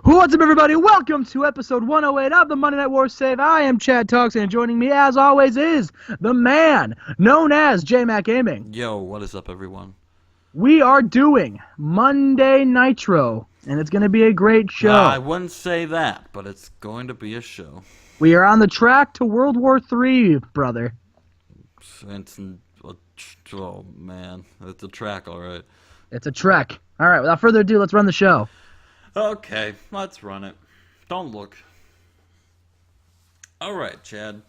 What's up, everybody? Welcome to episode 108 of the Monday Night War Save. I am Chad Talks, and joining me, as always, is the man known as Jmack Gaming. Yo, what is up, everyone? We are doing Monday Nitro, and it's going to be a great show. I wouldn't say that, but it's going to be a show. We are on the track to World War III, brother. Oh, man. It's a track, all right. It's a trek. All right, without further ado, let's run the show. Okay, let's run it. Don't look. All right, Chad.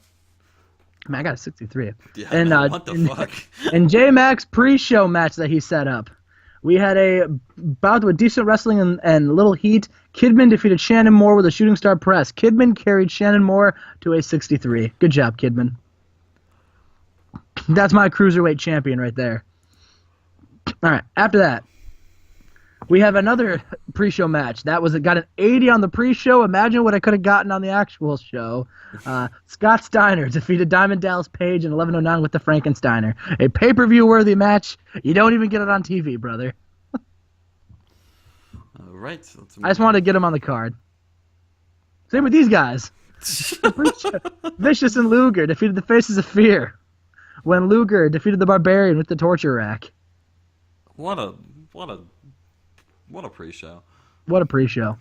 Man, I got a 63. Yeah, and, man, what the fuck? In J-Mac's pre-show match that he set up, we had a bout with decent wrestling and little heat. Kidman defeated Shannon Moore with a shooting star press. Kidman carried Shannon Moore to a 63. Good job, Kidman. That's my cruiserweight champion right there. All right, after that, we have another pre-show match. That was got an 80 on the pre-show. Imagine what I could have gotten on the actual show. Scott Steiner defeated Diamond Dallas Page in 11:09 with the Frankensteiner. A pay-per-view worthy match. You don't even get it on TV, brother. All right. So I just wanted to get him on the card. Same with these guys. Vicious and Luger defeated the Faces of Fear when Luger defeated the Barbarian with the torture rack. What a pre-show. What a pre-show.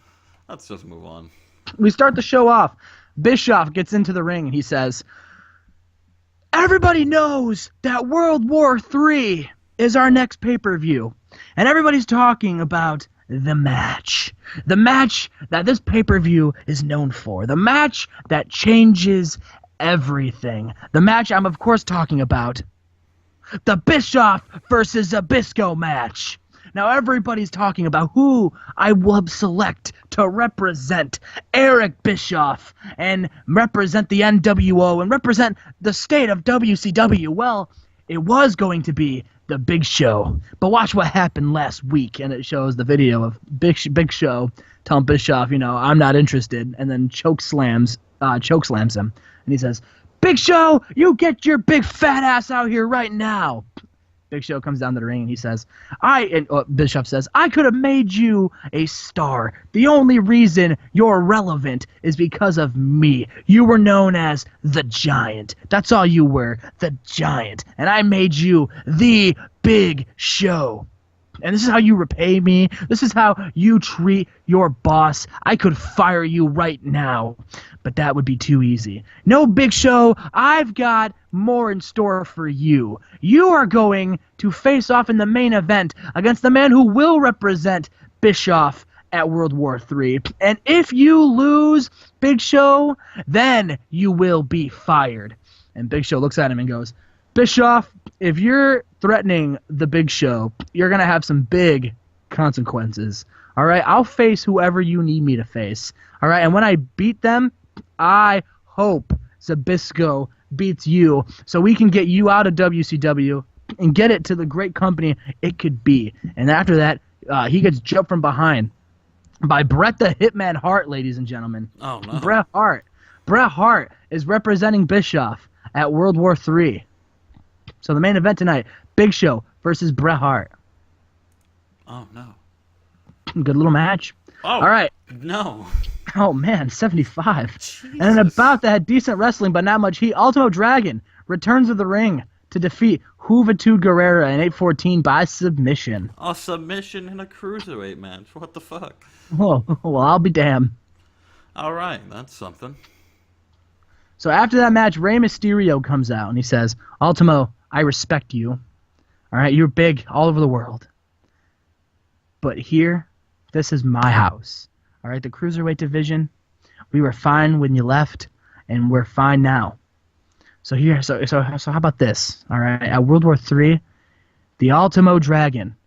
Let's just move on. We start the show off. Bischoff gets into the ring and he says, everybody knows that World War III is our next pay-per-view. And everybody's talking about the match. The match that this pay-per-view is known for. The match that changes everything. The match I'm, of course, talking about. The Bischoff versus Zabisco match. Now everybody's talking about who I will select to represent Eric Bischoff and represent the NWO and represent the state of WCW. Well, it was going to be the Big Show, but watch what happened last week, and it shows the video of Big Show telling Bischoff, I'm not interested, and then chokeslams him, and he says, Big Show, you get your big fat ass out here right now. Big Show comes down to the ring and he says, Bischoff says, I could have made you a star. The only reason you're relevant is because of me. You were known as the Giant. That's all you were, the Giant. And I made you the Big Show. And this is how you repay me. This is how you treat your boss. I could fire you right now, but that would be too easy. No, Big Show, I've got more in store for you. You are going to face off in the main event against the man who will represent Bischoff at World War III. And if you lose, Big Show, then you will be fired. And Big Show looks at him and goes, Bischoff, if you're threatening the Big Show, you're going to have some big consequences. All right? I'll face whoever you need me to face. All right? And when I beat them, I hope Zabisco beats you so we can get you out of WCW and get it to the great company it could be. And after that, he gets jumped from behind by Bret the Hitman Hart, ladies and gentlemen. Oh, no. Bret Hart. Bret Hart is representing Bischoff at World War III. So the main event tonight, Big Show versus Bret Hart. Oh, no. Good little match. Oh, all right. No. Oh, man, 75. Jesus. And in a bout that had decent wrestling but not much heat, Ultimo Dragon returns to the ring to defeat Juventud Guerrera in 8:14 by submission. A submission in a cruiserweight match. What the fuck? Oh, well, I'll be damned. All right, that's something. So after that match, Rey Mysterio comes out and he says, Ultimo, I respect you. All right, you're big all over the world. But here, this is my house. All right, the Cruiserweight division, we were fine when you left, and we're fine now. So how about this? All right, at World War III, the Ultimo Dragon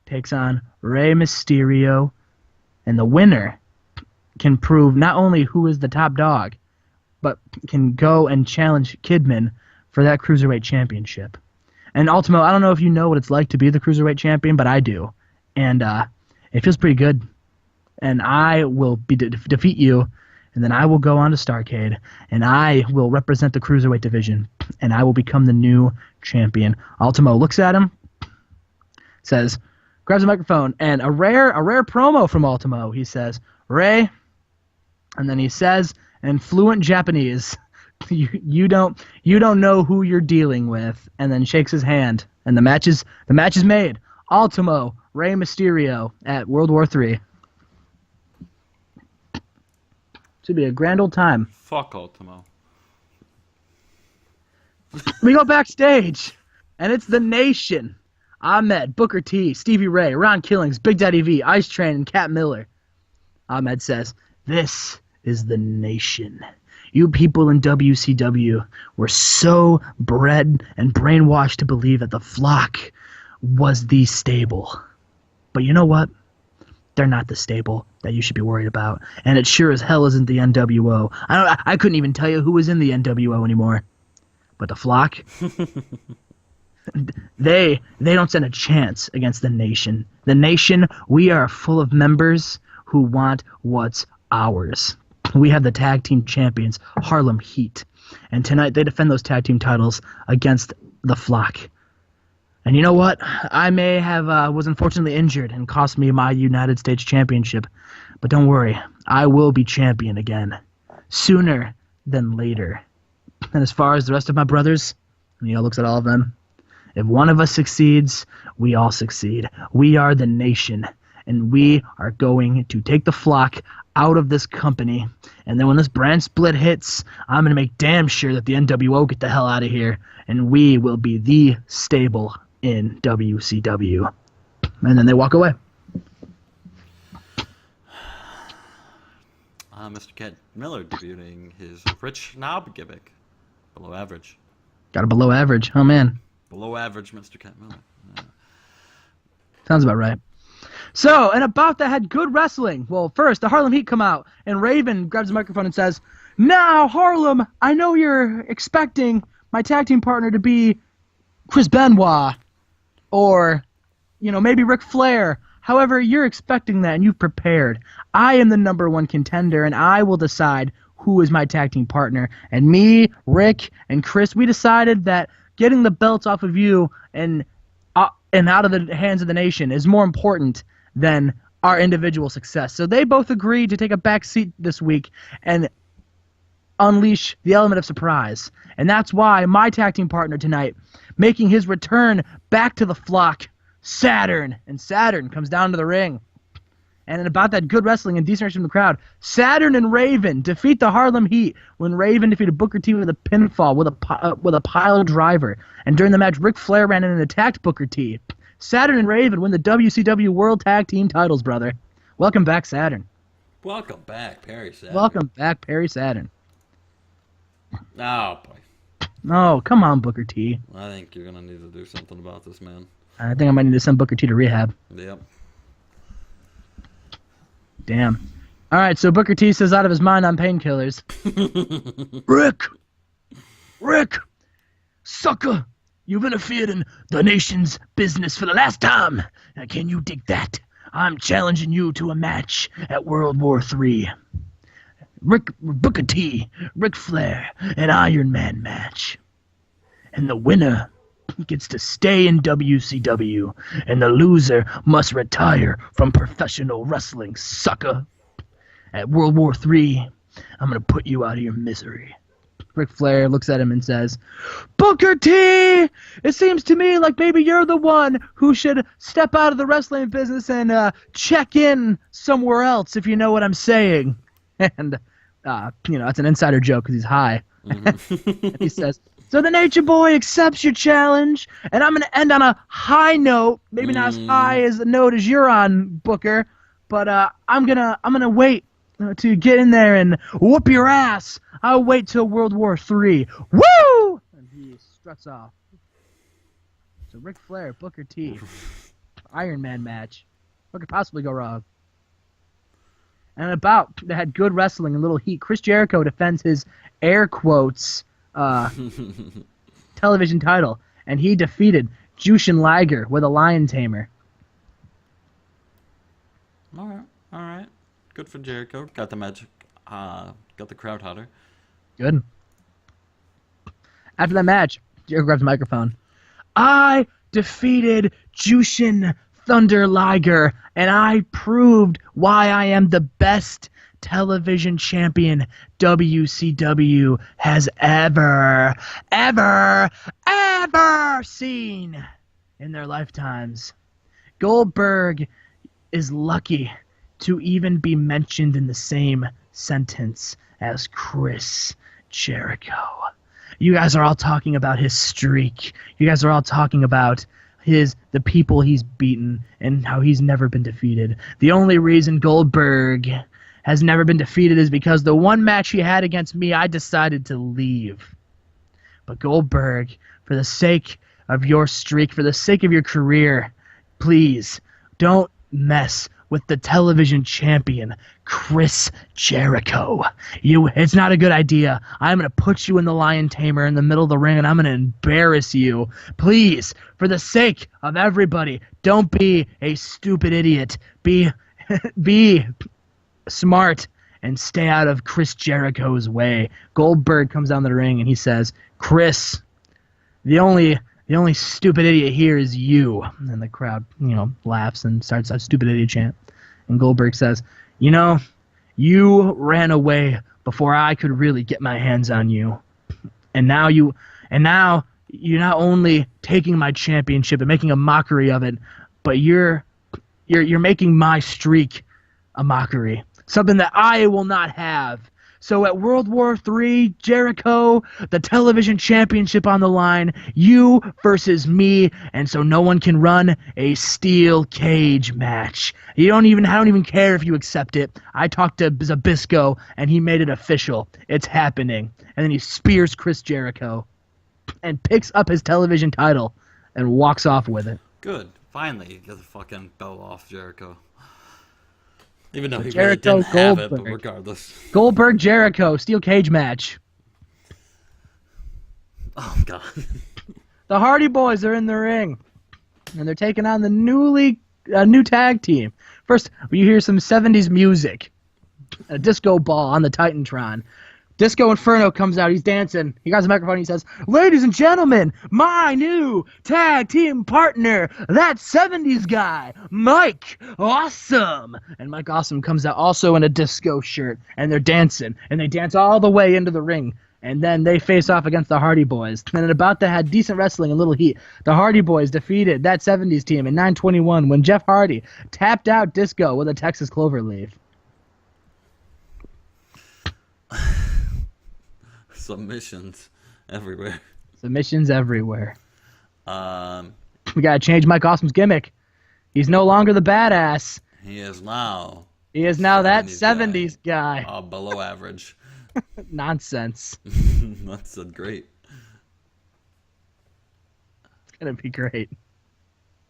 takes on Rey Mysterio, and the winner can prove not only who is the top dog, but can go and challenge Kidman for that Cruiserweight Championship. And Ultimo, I don't know if you know what it's like to be the Cruiserweight Champion, but I do. And it feels pretty good. And I will defeat you, and then I will go on to Starrcade, and I will represent the Cruiserweight division, and I will become the new champion. Ultimo looks at him, says, grabs a microphone, and a rare promo from Ultimo. He says, Ray, And then he says in fluent Japanese, you don't know who you're dealing with, and then shakes his hand, and the match is made. Ultimo, Rey Mysterio at World War III. Should be a grand old time. Fuck Ultimo. We go backstage, and it's the Nation. Ahmed, Booker T, Stevie Ray, Ron Killings, Big Daddy V, Ice Train, and Cat Miller. Ahmed says, "This is the Nation. You people in WCW were so bred and brainwashed to believe that the Flock was the stable. But you know what? They're not the stable that you should be worried about. And it sure as hell isn't the NWO. I couldn't even tell you who was in the NWO anymore. But the Flock, they don't stand a chance against the Nation. The Nation, we are full of members who want what's ours. We have the tag team champions, Harlem Heat. And tonight they defend those tag team titles against the Flock. And you know what? I may have was unfortunately injured and cost me my United States Championship. But don't worry, I will be champion again. Sooner than later. And as far as the rest of my brothers, looks at all of them. If one of us succeeds, we all succeed. We are the Nation. And we are going to take the Flock out of this company. And then when this brand split hits, I'm going to make damn sure that the NWO get the hell out of here. And we will be the stable in WCW." And then they walk away. Mr. Cat Miller debuting his Rich Knob gimmick. Below average. Got a below average. Oh, man. Below average, Mr. Cat Miller. Yeah. Sounds about right. So, and about that had good wrestling. Well, first, the Harlem Heat come out, and Raven grabs the microphone and says, "Now, Harlem, I know you're expecting my tag team partner to be Chris Benoit, or, maybe Ric Flair. However, you're expecting that, and you've prepared. I am the number one contender, and I will decide who is my tag team partner. And me, Rick, and Chris, we decided that getting the belts off of you and out of the hands of the Nation is more important than our individual success." So they both agreed to take a back seat this week and unleash the element of surprise. And that's why my tag team partner tonight, making his return back to the Flock, Saturn. And Saturn comes down to the ring. And about that good wrestling and decent reaction from the crowd, Saturn and Raven defeat the Harlem Heat when Raven defeated Booker T with a pinfall with a pile driver. And during the match, Ric Flair ran in and attacked Booker T. Saturn and Raven win the WCW World Tag Team titles, brother. Welcome back, Saturn. Welcome back, Perry Saturn. Welcome back, Perry Saturn. Oh, boy. Oh, come on, Booker T. I think you're going to need to do something about this, man. I think I might need to send Booker T to rehab. Yep. Damn. All right, so Booker T says out of his mind on painkillers. Rick, sucker, you've interfered in the Nation's business for the last time. Now, can you dig that? I'm challenging you to a match at World War III. Booker T, Ric Flair, an Iron Man match. And the winner gets to stay in WCW, and the loser must retire from professional wrestling, sucker. At World War III, I'm going to put you out of your misery. Ric Flair looks at him and says, "Booker T, it seems to me like maybe you're the one who should step out of the wrestling business and check in somewhere else, if you know what I'm saying." And, it's an insider joke because he's high. Mm-hmm. And he says, "So the Nature Boy accepts your challenge, and I'm going to end on a high note, maybe not as high as the note as you're on, Booker, but I'm gonna wait to get in there and whoop your ass. I'll wait till World War III. Woo!" And he struts off. So Ric Flair, Booker T, Iron Man match. What could possibly go wrong? And about that had good wrestling and little heat. Chris Jericho defends his air quotes television title, and he defeated Jushin Liger with a lion tamer. All right. Good for Jericho. Got the magic. Got the crowd hotter. Good. After that match, Jericho grabs the microphone. "I defeated Jushin Thunder Liger, and I proved why I am the best television champion WCW has ever seen in their lifetimes. Goldberg is lucky to even be mentioned in the same sentence as Chris Jericho. You guys are all talking about his streak. You guys are all talking about the people he's beaten and how he's never been defeated. The only reason Goldberg has never been defeated is because the one match he had against me, I decided to leave. But Goldberg, for the sake of your streak, for the sake of your career, please don't mess with the television champion, Chris Jericho. It's not a good idea. I'm going to put you in the lion tamer in the middle of the ring, and I'm going to embarrass you. Please, for the sake of everybody, don't be a stupid idiot. Be smart and stay out of Chris Jericho's way. Goldberg comes down the ring, and he says, Chris, the only stupid idiot here is you. And the crowd, laughs and starts a stupid idiot chant. And Goldberg says, you ran away before I could really get my hands on you. And now you're not only taking my championship and making a mockery of it, but you're making my streak a mockery. Something that I will not have. So at World War III, Jericho, the television championship on the line, you versus me, and so no one can run a steel cage match. I don't even care if you accept it. I talked to Zabisco, and he made it official. It's happening. And then he spears Chris Jericho and picks up his television title and walks off with it. Good. Finally, you get the fucking belt off Jericho. Even though he Jericho, really didn't have it, Goldberg. but regardless. Goldberg Jericho steel cage match. Oh God. The Hardy Boys are in the ring, and they're taking on the new tag team. First, you hear some 70s music, a disco ball on the Titantron. Disco Inferno comes out. He's dancing. He grabs a microphone. He says, "Ladies and gentlemen, my new tag team partner, that 70s guy, Mike Awesome." And Mike Awesome comes out also in a disco shirt, and they're dancing. And they dance all the way into the ring. And then they face off against the Hardy Boys. And it about to have decent wrestling and little heat. The Hardy Boys defeated that 70s team in 9/21 when Jeff Hardy tapped out Disco with a Texas Cloverleaf. Submissions everywhere. Submissions everywhere. Um, We gotta change Mike Awesome's gimmick. He's no longer the badass. he is now He is now that 70s 70s guy. below average. Nonsense. That's great. It's gonna be great.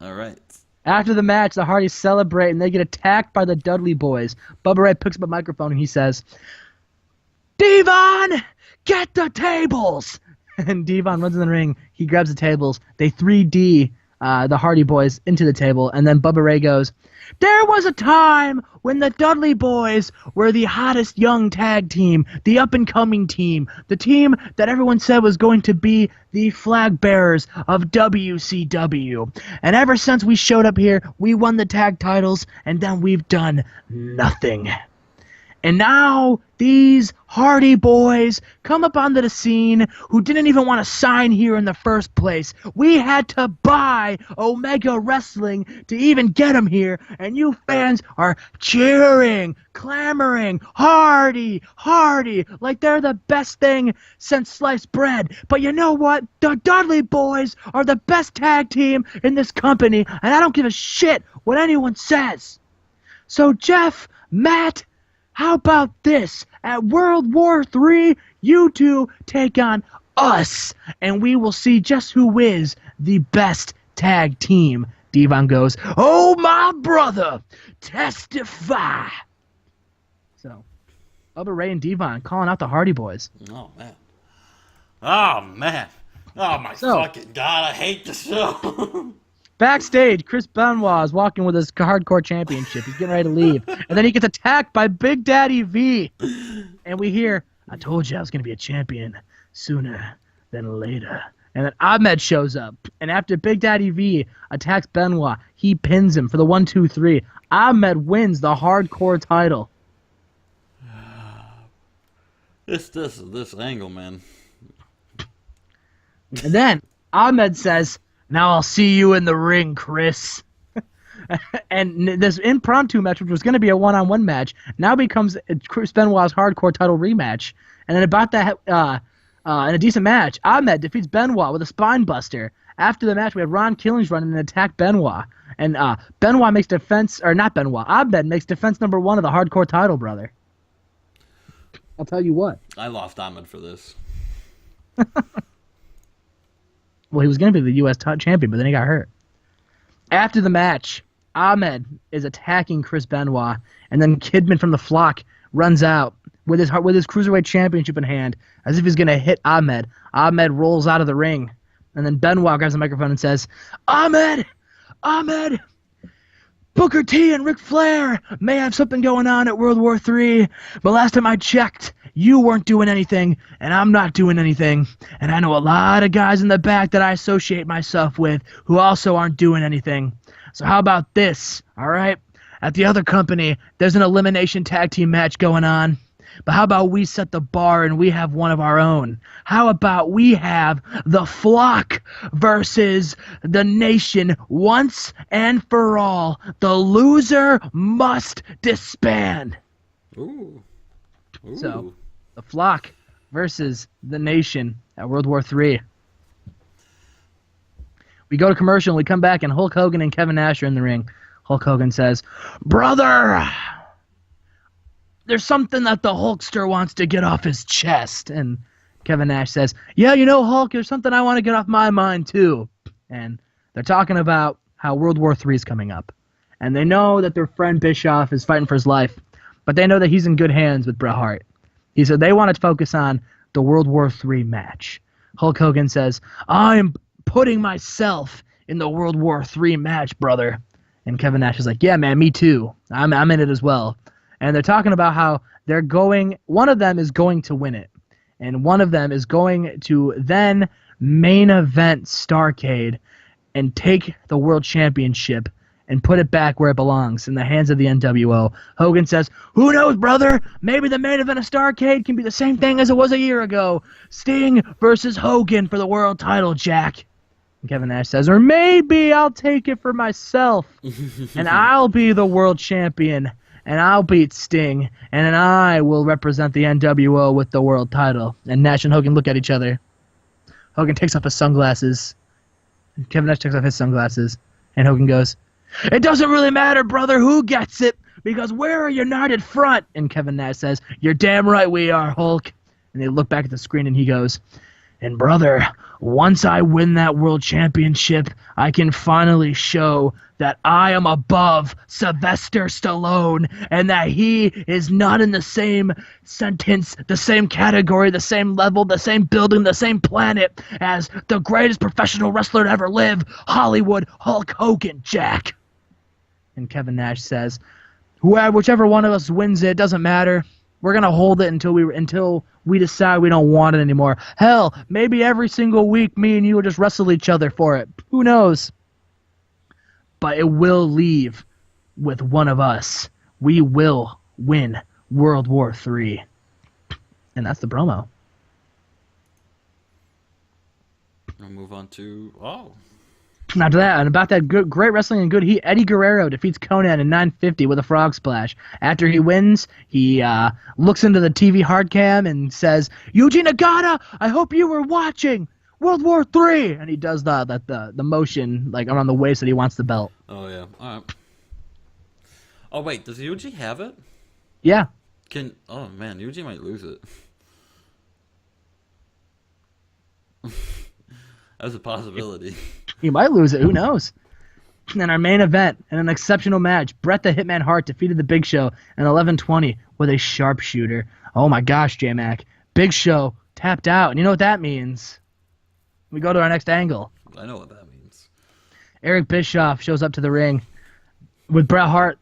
All right. After the match, the Hardys celebrate and they get attacked by the Dudley Boys. Bubba Ray picks up a microphone and he says, "Devon, get the tables!" And Devon runs in the ring. He grabs the tables. They 3D the Hardy Boys into the table. And then Bubba Ray goes, "There was a time when the Dudley Boys were the hottest young tag team, the up-and-coming team, the team that everyone said was going to be the flag bearers of WCW. And ever since we showed up here, we won the tag titles, and then we've done nothing. And now these Hardy Boys come up onto the scene who didn't even want to sign here in the first place. We had to buy Omega Wrestling to even get them here, and you fans are cheering, clamoring, Hardy, Hardy, like they're the best thing since sliced bread. But you know what? The Dudley Boys are the best tag team in this company, and I don't give a shit what anyone says. So Jeff, Matt, how about this? At World War III, you two take on us, and we will see just who is the best tag team." Devon goes, "Oh, my brother, testify." So, Bubba Ray and Devon calling out the Hardy Boys. Oh, man. Oh, man. Oh, my fucking God. I hate the show. Backstage, Chris Benoit is walking with his hardcore championship. He's getting ready to leave. And then he gets attacked by Big Daddy V. And we hear, "I told you I was going to be a champion sooner than later." And then Ahmed shows up. And after Big Daddy V attacks Benoit, he pins him for the 1, 2, 3. Ahmed wins the hardcore title. It's this angle, man. And then Ahmed says, "Now I'll see you in the ring, Chris." And this impromptu match, which was going to be a one-on-one match, now becomes Chris Benoit's hardcore title rematch. And then about that, in a decent match, Ahmed defeats Benoit with a spine buster. After the match, we have Ron Killings run in and attack Benoit. And Benoit makes defense, or not Benoit, Ahmed makes defense number 1 of the hardcore title, brother. I'll tell you what. I lost Ahmed for this. Well, he was going to be the U.S. champion, but then he got hurt. After the match, Ahmed is attacking Chris Benoit, and then Kidman from the Flock runs out with his Cruiserweight Championship in hand, as if he's going to hit Ahmed. Ahmed rolls out of the ring, and then Benoit grabs the microphone and says, Ahmed! Booker T and Ric Flair may have something going on at World War III, but last time I checked, you weren't doing anything, and I'm not doing anything. And I know a lot of guys in the back that I associate myself with who also aren't doing anything. So how about this, all right? At the other company, there's an elimination tag team match going on. But how about we set the bar and we have one of our own? How about we have the Flock versus the Nation once and for all? The loser must disband. Ooh. So, the Flock versus the Nation at World War III. We go to commercial and we come back and Hulk Hogan and Kevin Nash are in the ring. Hulk Hogan says, Brother, there's something that the Hulkster wants to get off his chest. And Kevin Nash says, yeah, you know, Hulk, there's something I want to get off my mind too. And they're talking about how World War III is coming up. And they know that their friend Bischoff is fighting for his life. But they know that he's in good hands with Bret Hart. He said they want to focus on the World War III match. Hulk Hogan says, I'm putting myself in the World War III match, brother. And Kevin Nash is like, yeah, man, me too. I'm in it as well. And they're talking about how one of them is going to win it. And one of them is going to then main event Starrcade and take the world championship and put it back where it belongs, in the hands of the NWO. Hogan says, who knows, brother? Maybe the main event of Starrcade can be the same thing as it was a year ago. Sting versus Hogan for the world title, Jack. And Kevin Nash says, or maybe I'll take it for myself, and I'll be the world champion, and I'll beat Sting, and then I will represent the NWO with the world title. And Nash and Hogan look at each other. Hogan takes off his sunglasses. Kevin Nash takes off his sunglasses, and Hogan goes, it doesn't really matter, brother, who gets it, because we're a united front. And Kevin Nash says, you're damn right we are, Hulk. And they look back at the screen, and he goes, and brother, once I win that world championship, I can finally show that I am above Sylvester Stallone, and that he is not in the same sentence, the same category, the same level, the same building, the same planet as the greatest professional wrestler to ever live, Hollywood Hulk Hogan, Jack. And Kevin Nash says, whichever one of us wins it, doesn't matter. We're going to hold it until we decide we don't want it anymore. Hell, maybe every single week me and you will just wrestle each other for it. Who knows? But it will leave with one of us. We will win World War III. And that's the promo. I'll move on to... After that, and about that great wrestling and good heat, Eddie Guerrero defeats Conan in 950 with a frog splash. After he wins, he looks into the TV hard cam and says, Yuji Nagata, I hope you were watching World War III. And he does the motion like around the waist that he wants the belt. Oh, yeah. All right. Oh, wait. Does Yuji have it? Yeah. Oh, man. Yuji might lose it. That's a possibility. He might lose it. Who knows? And our main event, in an exceptional match, Bret the Hitman Hart defeated the Big Show in 11:20 with a sharpshooter. Oh my gosh, J-Mac. Big Show tapped out. And you know what that means? We go to our next angle. I know what that means. Eric Bischoff shows up to the ring with Bret Hart,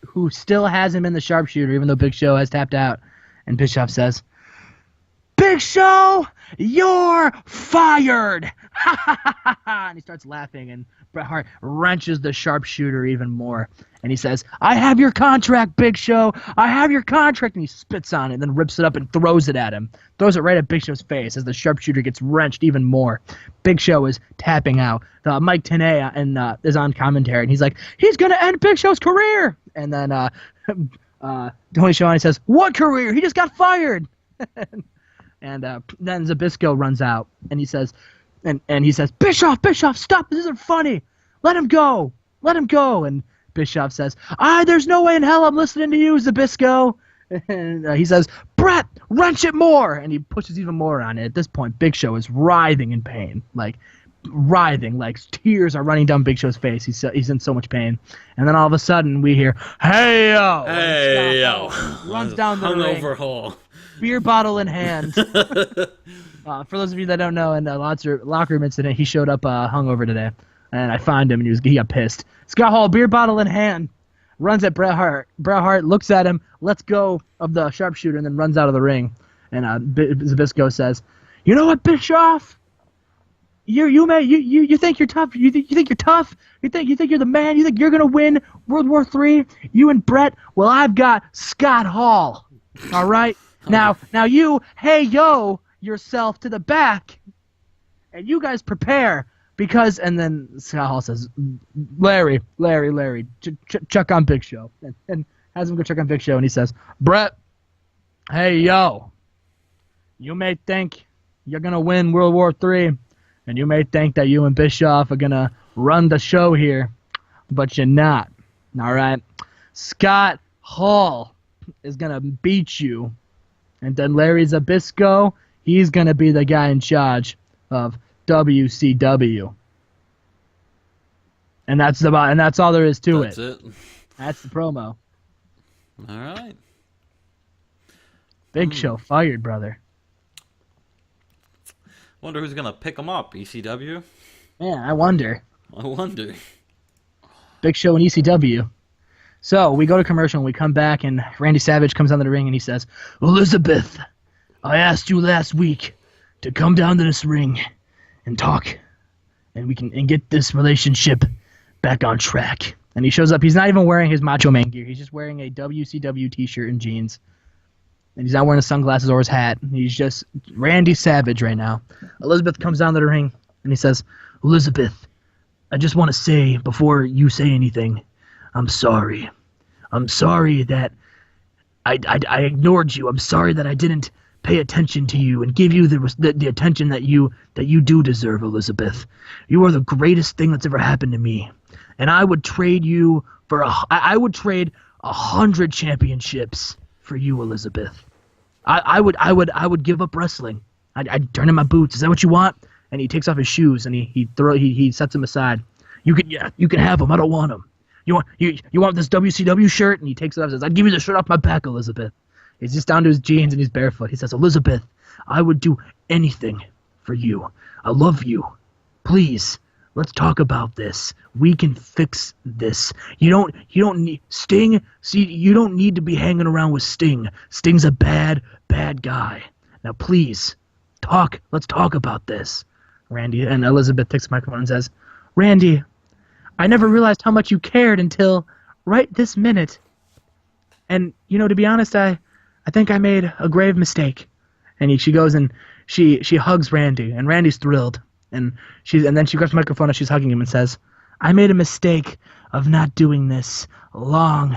who still has him in the sharpshooter, even though Big Show has tapped out. And Bischoff says, Big Show, you're fired! And he starts laughing, and Bret Hart wrenches the sharpshooter even more. And he says, I have your contract, Big Show. I have your contract. And he spits on it and then rips it up and throws it at him. Throws it right at Big Show's face as the sharpshooter gets wrenched even more. Big Show is tapping out. Mike Tenay is on commentary, and he's like, he's going to end Big Show's career. And then Tony Schiavone says, what career? He just got fired. And then Zbyszko runs out, and he says, Bischoff, stop. This isn't funny. Let him go. And Bischoff says, there's no way in hell I'm listening to you, Zbyszko. And he says, Brett, wrench it more. And he pushes even more on it. At this point, Big Show is writhing in pain. Like tears are running down Big Show's face. He's in so much pain. And then all of a sudden, we hear, hey, yo. Hey, yo. Runs down the ring. Hungover hole. Beer bottle in hand. For those of you that don't know, in the locker room incident, he showed up hungover today. And I found him, and he got pissed. Scott Hall, beer bottle in hand, runs at Bret Hart. Bret Hart looks at him, lets go of the sharpshooter, and then runs out of the ring. And Zbyszko says, "You know what, Bischoff? You think you're tough? You think you're tough? You think you're the man? You think you're gonna win World War III? You and Bret? Well, I've got Scott Hall. All right. Now you, hey yo, yourself to the back, and you guys prepare." Because, and then Scott Hall says, Larry, check on Big Show. And has him go check on Big Show, and he says, Brett, hey, yo, you may think you're going to win World War III, and you may think that you and Bischoff are going to run the show here, but you're not, all right? Scott Hall is going to beat you, and then Larry Zbyszko, he's going to be the guy in charge of WCW. And that's all there is to it. That's it. That's the promo. All right. Big Show fired, brother. Wonder who's gonna pick him up, ECW? Yeah, I wonder. Big Show and ECW. So we go to commercial and we come back, and Randy Savage comes onto the ring and he says, Elizabeth, I asked you last week to come down to this ring and talk, and we can get this relationship back on track. And he shows up. He's not even wearing his Macho Man gear. He's just wearing a WCW t-shirt and jeans. And he's not wearing his sunglasses or his hat. He's just Randy Savage right now. Elizabeth comes down to the ring, and he says, Elizabeth, I just want to say, before you say anything, I'm sorry. I'm sorry that I ignored you. I'm sorry that I didn't pay attention to you and give you the attention that you do deserve, Elizabeth. You are the greatest thing that's ever happened to me, and I would trade you for I would trade 100 championships for you, Elizabeth. I would give up wrestling. I'd turn in my boots. Is that what you want? And he takes off his shoes and he sets them aside. You can have them. I don't want them. You want this WCW shirt? And he takes it off and says, I'd give you the shirt off my back, Elizabeth. He's just down to his jeans and he's barefoot. He says, Elizabeth, I would do anything for you. I love you. Please, let's talk about this. We can fix this. You don't need Sting. See, you don't need to be hanging around with Sting. Sting's a bad guy. Now, please, talk. Let's talk about this. Randy and Elizabeth takes the microphone and says, Randy, I never realized how much you cared until right this minute. And, to be honest, I think I made a grave mistake. And she goes and she hugs Randy, and Randy's thrilled. And then she grabs the microphone and she's hugging him and says, I made a mistake of not doing this long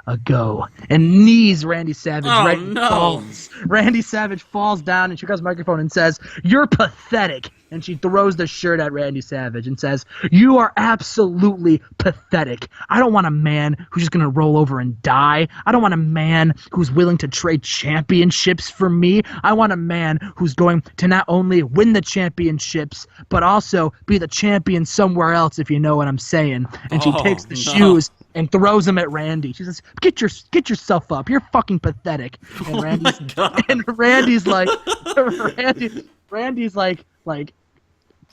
ago. And knees Randy Savage falls. Randy Savage falls down and she grabs the microphone and says, you're pathetic. And she throws the shirt at Randy Savage and says, you are absolutely pathetic. I don't want a man who's just going to roll over and die. I don't want a man who's willing to trade championships for me. I want a man who's going to not only win the championships, but also be the champion somewhere else, if you know what I'm saying. And she takes the shoes and throws them at Randy. She says, get yourself up. You're fucking pathetic. And Randy's like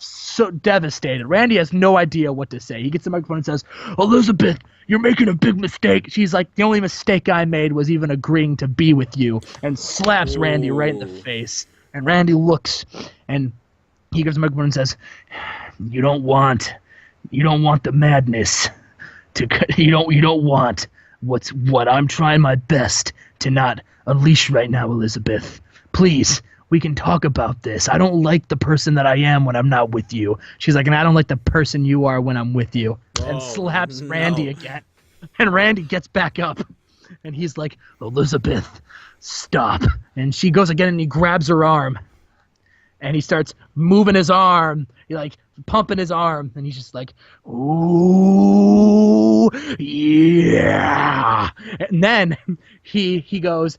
so devastated. Randy has no idea what to say. He gets the microphone and says, Elizabeth, you're making a big mistake. She's like, the only mistake I made was even agreeing to be with you, and slaps Randy right in the face. And Randy looks and he gives the microphone and says, you don't want the madness. You don't want what I'm trying my best to not unleash right now, Elizabeth. Please, we can talk about this. I don't like the person that I am when I'm not with you. She's like, and I don't like the person you are when I'm with you. And slaps Randy again. And Randy gets back up. And he's like, Elizabeth, stop. And she goes again and he grabs her arm. And he starts moving his arm. He like pumping his arm. And he's just like, ooh, yeah. And then he goes,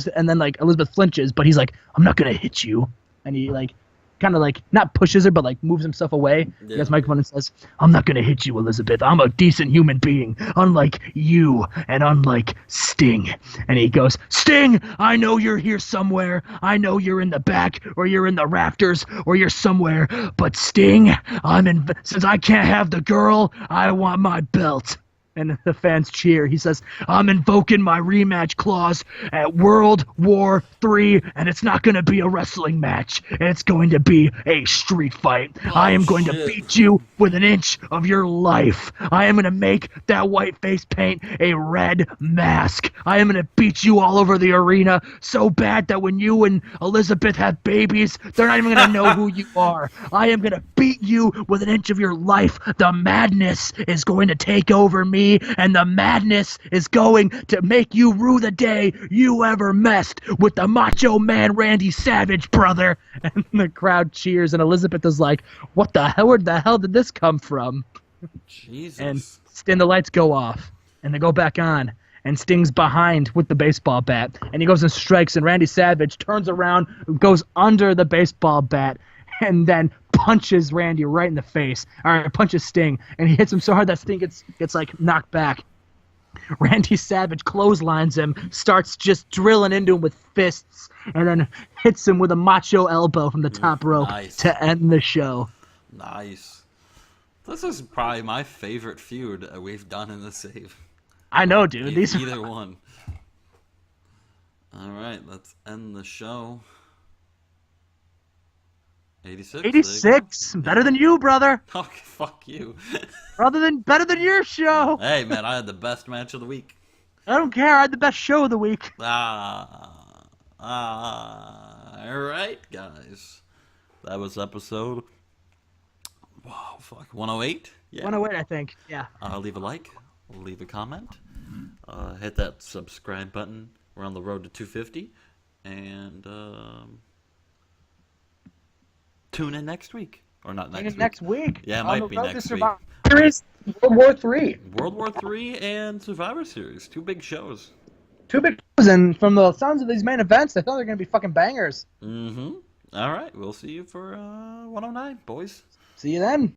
and then like Elizabeth flinches, but he's like, I'm not going to hit you. And he like kind of like not pushes her, but like moves himself away. Yeah. He gets microphone and says, I'm not going to hit you, Elizabeth. I'm a decent human being, unlike you and unlike Sting. And he goes, Sting, I know you're here somewhere. I know you're in the back or you're in the rafters or you're somewhere. But Sting, since I can't have the girl, I want my belt. And the fans cheer. He says, I'm invoking my rematch clause at World War III, and it's not going to be a wrestling match. It's going to be a street fight. I am going to beat you with an inch of your life. I am going to make that white face paint a red mask. I am going to beat you all over the arena so bad that when you and Elizabeth have babies, they're not even going to know who you are. I am going to beat you with an inch of your life. The madness is going to take over me. And the madness is going to make you rue the day you ever messed with the Macho Man Randy Savage, brother. And the crowd cheers, and Elizabeth is like, what the hell? Where the hell did this come from? Jesus. And the lights go off, and they go back on, and Sting's behind with the baseball bat, and he goes and strikes, and Randy Savage turns around, goes under the baseball bat, and then punches Randy right in the face. Or punches Sting, and he hits him so hard that Sting gets like knocked back. Randy Savage clotheslines him, starts just drilling into him with fists, and then hits him with a macho elbow from the top rope to end the show. Nice. This is probably my favorite feud we've done in the save. I know, dude. Either one. All right, let's end the show. 86. 86. Better than you, brother. Oh, fuck you. Better than your show. Hey, man, I had the best match of the week. I don't care. I had the best show of the week. All right, guys. That was episode 108? Yeah. 108, I think. Yeah. Leave a like. Leave a comment. Hit that subscribe button. We're on the road to 250. And tune in next week. Or not next week. Next week. Yeah, it might be next week. Series, World War III. World War III and Survivor Series. Two big shows. And from the sounds of these main events, I thought they're going to be fucking bangers. Mm-hmm. All right. We'll see you for 109, boys. See you then.